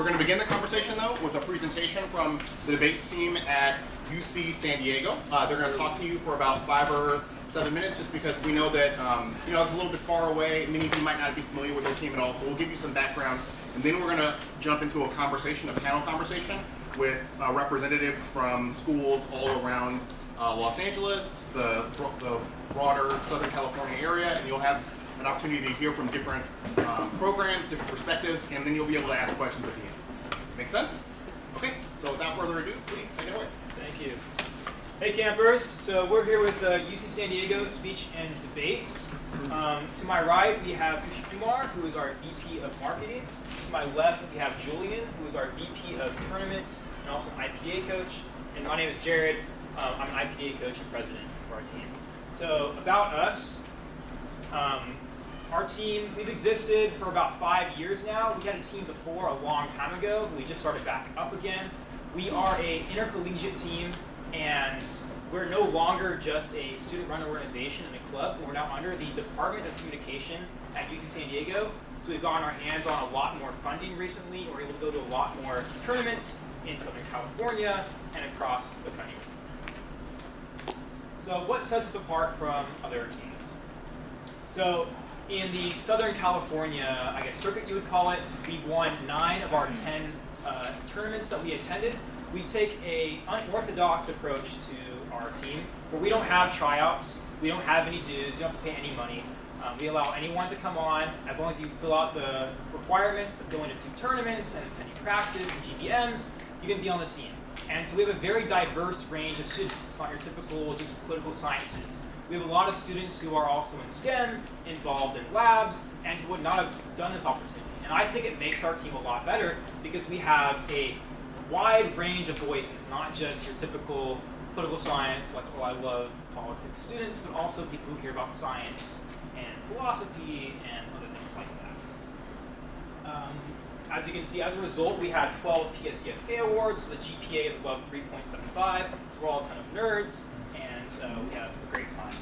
we're going to begin the conversation, though, with a presentation from the debates team at UC San Diego. They're going to talk to you for about 5 or 7 minutes, just because we know that it's a little bit far away. Many of you might not be familiar with their team at all, so we'll give you some background, and then we're going to jump into a panel conversation with representatives from schools all around Los Angeles, the broader Southern California area, and you'll have an opportunity to hear from different programs, different perspectives, and then you'll be able to ask questions at the end. Make sense? Okay, so without further ado, please take it away. Thank you. Hey campers, so we're here with UC San Diego Speech and Debates. To my right, we have Kumar, who is our VP of Marketing. To my left, we have Julian, who is our VP of Tournaments and also an IPA coach. And my name is Jared. I'm an IPA coach and president for our team. So about us, our team, we've existed for about 5 years now. We had a team before a long time ago. We just started back up again. We are an intercollegiate team, and we're no longer just a student-run organization in a club. We're now under the Department of Communication at UC San Diego. So we've gotten our hands on a lot more funding recently. We're able to go to a lot more tournaments in Southern California and across the country. So what sets us apart from other teams? So in the Southern California, circuit you would call it, we've won 9 of our 10 tournaments that we attended. We take an unorthodox approach to our team, where we don't have tryouts, we don't have any dues, you don't have to pay any money. We allow anyone to come on, as long as you fill out the requirements of going to 2 tournaments and attending practice and GBMs, you can be on the team. And so we have a very diverse range of students. It's not your typical just political science students. We have a lot of students who are also in STEM, involved in labs, and who would not have done this opportunity. And I think it makes our team a lot better because we have a wide range of voices, not just your typical political science, like, oh, I love politics students, but also people who care about science and philosophy and other things like that. As you can see, as a result, we had 12 PSCFK awards, a GPA of above 3.75, so we're all a ton of nerds, and we have a great time.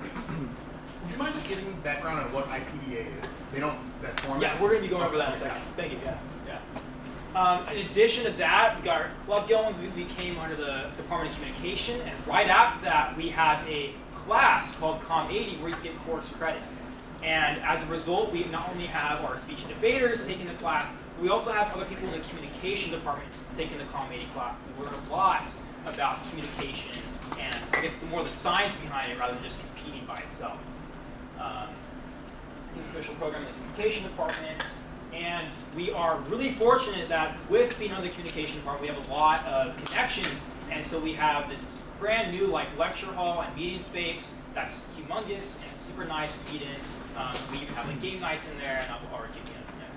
Would you mind just giving background on what IPDA is? That format? Yeah, we're going to be going over that in a second. Thank you, yeah. In addition to that, we got our club going. We came under the Department of Communication, and right after that, we have a class called Com 80 where you get course credit. And as a result, we not only have our speech and debaters taking the class, we also have other people in the communication department taking the Com 80 class. We learn a lot about communication and the science behind it rather than just competing by itself. The official program in the communication department, and we are really fortunate that with being under the communication department, we have a lot of connections, and so we have this brand new lecture hall and meeting space that's humongous and super nice to meet in. We even have game nights in there and our GPNs in there.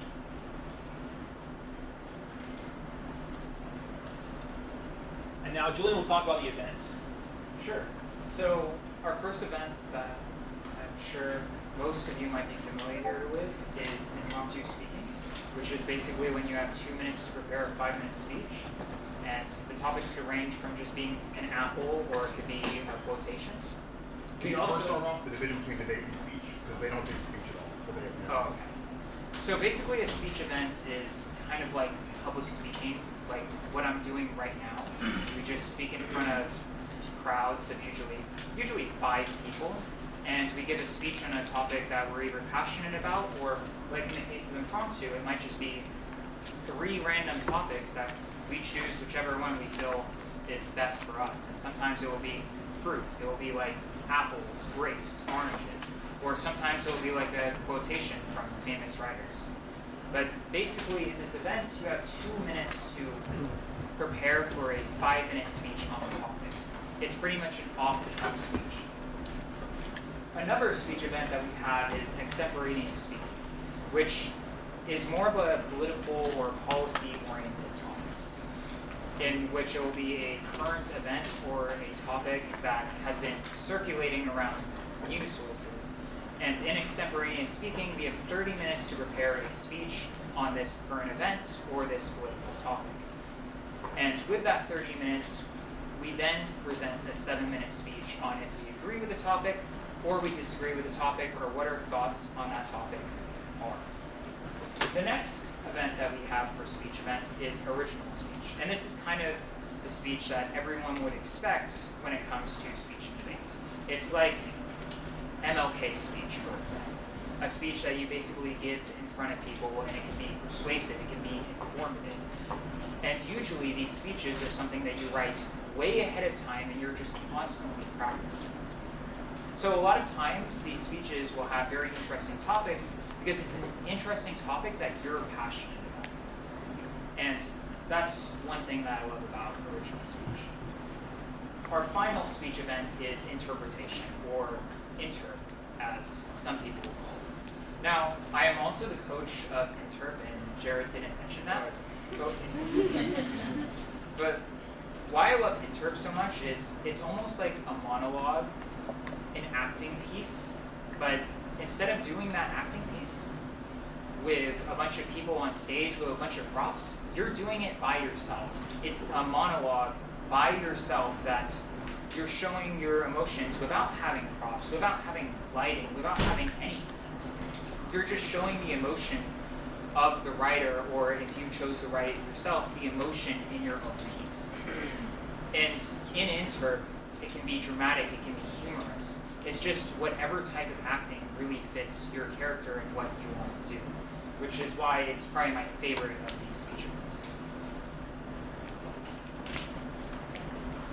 And now Julian will talk about the events. Sure. So our first event that I'm sure most of you might be familiar with is impromptu speaking, which is basically when you have 2 minutes to prepare a 5-minute speech. And the topics could range from just being an apple, or it could be a quotation. Can you also start off the division between debate and speech? Because they don't do speech at all. So they have no. Oh, okay. So basically a speech event is kind of like public speaking, like what I'm doing right now. We just speak in front of crowds of usually 5 people, and we give a speech on a topic that we're either passionate about, or like in the case of impromptu, it might just be 3 random topics that we choose whichever one we feel is best for us. And sometimes it will be fruit. It will be like apples, grapes, oranges. Or sometimes it will be like a quotation from famous writers. But basically in this event, you have 2 minutes to prepare for a 5-minute speech on the topic. It's pretty much an off-the-cuff speech. Another speech event that we have is extemporaneous speaking, which is more of a political or policy-oriented topics, in which it will be a current event or a topic that has been circulating around news sources. And in extemporaneous speaking, we have 30 minutes to prepare a speech on this current event or this political topic. And with that 30 minutes, we then present a 7-minute speech on if we agree with the topic or we disagree with the topic, or what our thoughts on that topic are. The next event that we have for speech events is original speech. And this is kind of the speech that everyone would expect when it comes to speech and debate. It's like MLK's speech, for example. A speech that you basically give in front of people, and it can be persuasive, it can be informative. And usually these speeches are something that you write way ahead of time and you're just constantly practicing. So a lot of times these speeches will have very interesting topics because it's an interesting topic that you're passionate about. And that's one thing that I love about original speech. Our final speech event is interpretation, or interp, as some people will call it. Now, I am also the coach of interp, and Jared didn't mention that. But why I love interp so much is it's almost like a monologue, an acting piece, but instead of doing that acting piece with a bunch of people on stage with a bunch of props, you're doing it by yourself. It's a monologue by yourself that you're showing your emotions without having props, without having lighting, without having anything. You're just showing the emotion of the writer, or if you chose to write it yourself, the emotion in your own piece. And in interp, it can be dramatic, it can be humorous. It's just whatever type of acting really fits your character and what you want to do, which is why it's probably my favorite of these speech events.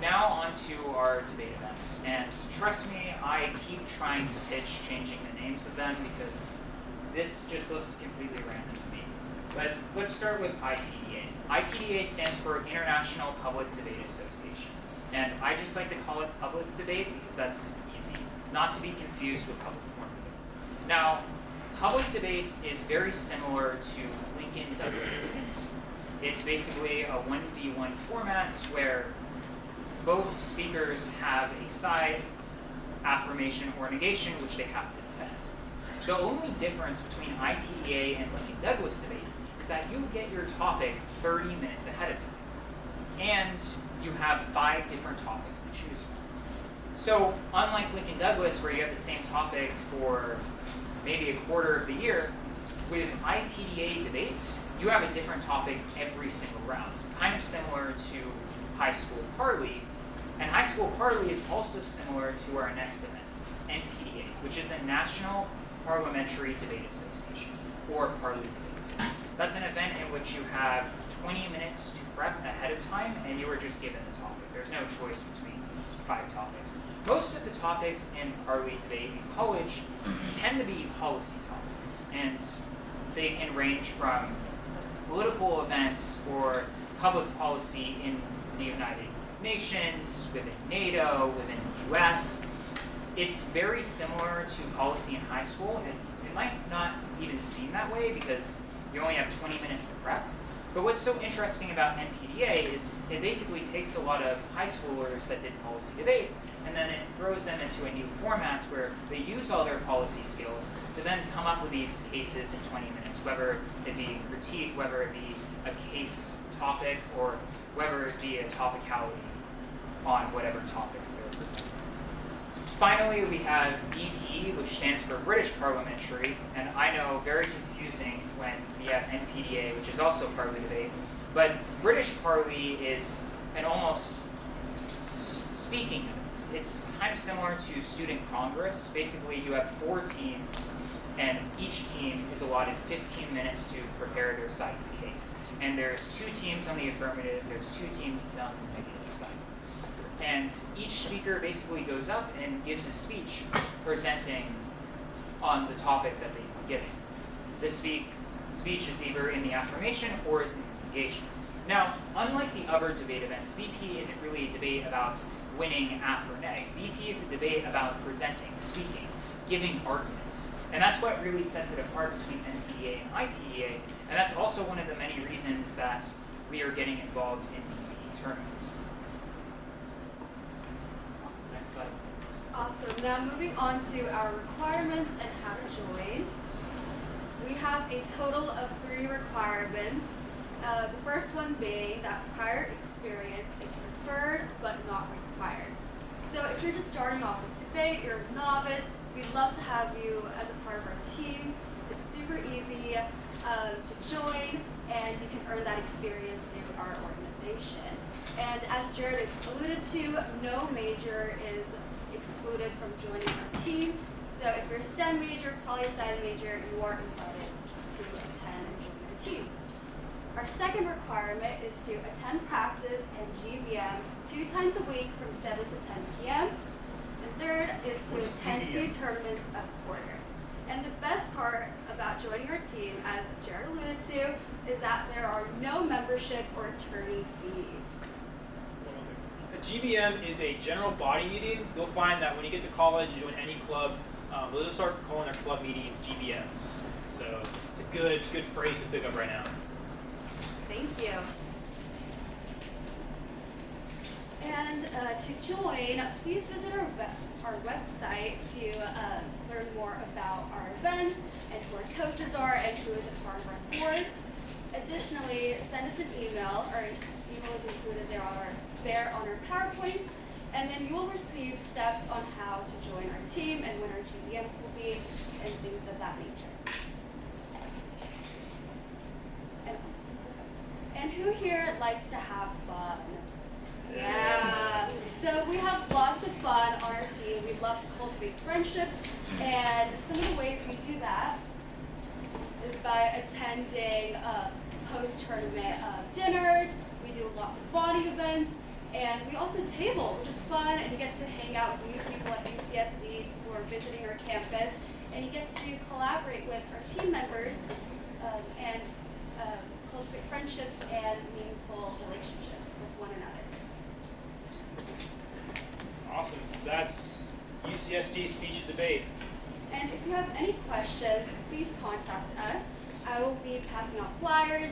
Now on to our debate events, and trust me, I keep trying to pitch changing the names of them because this just looks completely random to me. But let's start with IPDA. IPDA stands for International Public Debate Association, and I just like to call it public debate because that's easy, not to be confused with public forum debate. Now, public debate is very similar to Lincoln Douglas debate. It's basically a 1v1 format where both speakers have a side, affirmation, or negation, which they have to defend. The only difference between IPDA and Lincoln Douglas debate is that you get your topic 30 minutes ahead of time. And you have 5 different topics to choose from. So unlike Lincoln Douglas, where you have the same topic for maybe a quarter of the year, with IPDA debate, you have a different topic every single round. Kind of similar to high school parley. And high school parley is also similar to our next event, NPDA, which is the National Parliamentary Debate Association, or Parley Debate. That's an event in which you have 20 minutes to prep ahead of time, and you are just given the topic. There's no choice between 5 topics. Most of the topics in Parley Debate in college tend to be policy topics, and they can range from political events or public policy in the United Nations, within NATO, within the US. It's very similar to policy in high school, and it might not even seem that way because you only have 20 minutes to prep. But what's so interesting about NPDA is it basically takes a lot of high schoolers that did policy debate, and then it throws them into a new format where they use all their policy skills to then come up with these cases in 20 minutes, whether it be critique, whether it be a case topic, or whether it be a topicality on whatever topic they're presenting. Finally, we have BP, which stands for British Parliamentary, and I know very confusing when we have NPDA, which is also Parley Debate, but British Parley is an almost speaking event. It's kind of similar to Student Congress. Basically, you have 4 teams, and each team is allotted 15 minutes to prepare their side of the case. And there's 2 teams on the affirmative, there's 2 teams on the negative side. And each speaker basically goes up and gives a speech presenting on the topic that they've been giving. This speech is either in the affirmation or is in the negation. Now, unlike the other debate events, BP isn't really a debate about winning aff or neg. BP is a debate about presenting, speaking, giving arguments. And that's what really sets it apart between NPDA and IPDA, and that's also one of the many reasons that we are getting involved in the tournaments. Awesome. Next slide. Awesome. Now moving on to our requirements and how to join. We have a total of 3 requirements. The first one being that prior experience is preferred but not required. So if you're just starting off with debate, you're a novice, we'd love to have you as a part of our team. It's super easy. to join, and you can earn that experience through our organization. And as Jared alluded to, no major is excluded from joining our team. So if you're a STEM major, poli-sci major, you are invited to attend and join our team. Our second requirement is to attend practice and GBM 2 times a week from 7 to 10 p.m. And third is to attend 2 tournaments a quarter. And the best part about joining our team, as Jared alluded to, is that there are no membership or attorney fees. A GBM is a general body meeting. You'll find that when you get to college, you join any club, they'll just start calling their club meetings GBMs. So it's a good phrase to pick up right now. Thank you. And to join, please visit our website to learn more about our events and who our coaches are and who is a part of our board. Additionally, send us an email. Our email is included there on our PowerPoint, and then you will receive steps on how to join our team and when our GBMs will be and things of that nature. And who here likes to have fun? Yeah. So we have lots of fun on our team. We love to cultivate friendships, and some of the ways we do that is by attending post-tournament dinners. We do lots of bonding events, and we also table, which is fun, and you get to hang out with new people at UCSD who are visiting our campus, and you get to collaborate with our team members and cultivate friendships and meaningful relationships with one another. Awesome. That's UCSD Speech and Debate. And if you have any questions, please contact us. I will be passing out flyers